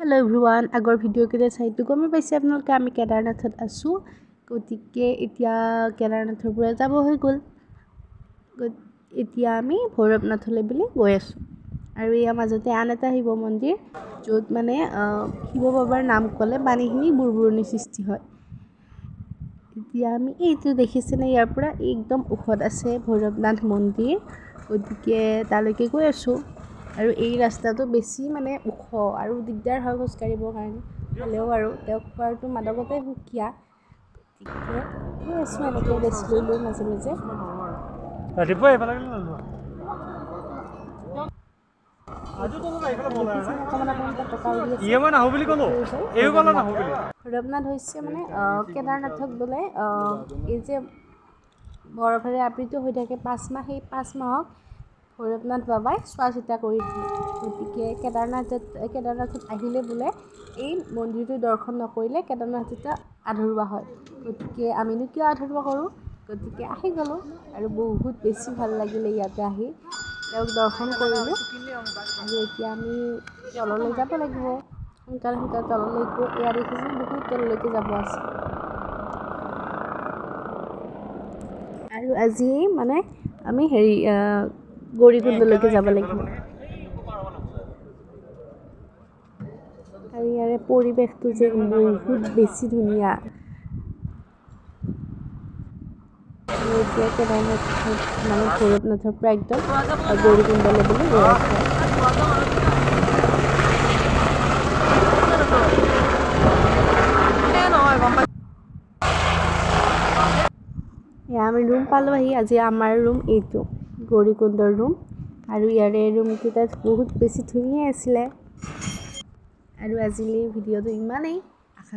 hello everyone Agar video के चाइतो गमे पाइसे आपनालोके आमी केदारनाथत आसु गतिके इतिया केदारनाथर पुरा जाब হৈ गल इतिया आमी भैरवनाथले बुली गय आसु आरु या মাজতে आन एटा शिव मन्दिर जोत माने शिव बाबार नाम कले पानीखिनि बुरबुरनि सृष्टि হয় इतिया आमी एइटु देखिছেনে यार पुरा एकदम उखत আছে भैरवनाथ मन्दिर गतिके तालैके गय आसु আৰু এই ৰাস্তাটো বেছি মানে উখ আৰু দিগদাৰ হয় খোজ কাঢ়িবৰ কাৰণে হ'লেও আৰু তেওঁক কোৱাটো মাদকতে সুকীয়া গতিকে গৈ আছোঁ এনেকৈ ৰেষ্ট লৈ লৈ মাজে মাজে ৰাতিপুৱা এইফালে ভৈৰৱনাথ হৈছে মানে কেদাৰনাথক বোলে এই যে বৰফেৰে আবৃত হৈ থাকে 5 মাহ সেই 5 মাহক ভৈৰৱনাথ বাবাই চোৱা চিতা কৰি গতিকে কেদাৰনাথত আহিলে বোলে এই মন্দিৰটো দৰ্শন নকৰিলে কেদাৰনাথত আধৰুৱা হয় গতিকে আমিনো কিয় আধৰুৱা কৰোঁ গতিকে আহি গ'লোঁ আৰু বহুত বেছি ভাল লাগিলে ইয়াতে আহি তেওঁক দৰ্শন কৰিলোঁ আৰু এতিয়া আমি তললৈ যাব লাগিব সোনকালে তললৈ গৈ এয়া দেখিছোঁ বহুত তললৈকে যাব আছে আৰু আজি মানে আমি গৌৰীকুণ্ডলৈকে যাব লাগিব আৰু ইয়াৰে পৰিৱেশটো যে বহুত বেছি ধুনীয়া এতিয়া কেদাৰনাথ মানে ভৈৰৱনাথৰ পৰা একদম গৌৰীকুণ্ডলৈ বুলি গৈ আছে আমি ৰুম পালোঁ আহি আজি আমাৰ ৰুম এইটো গৌৰীকুণ্ডৰ ৰুম আৰু ইয়াৰে ৰুমকেইটা বহুত বেছি ধুনীয়া আছিলে আৰু আজিলৈ ভিডিঅ'টো ইমানেই আশা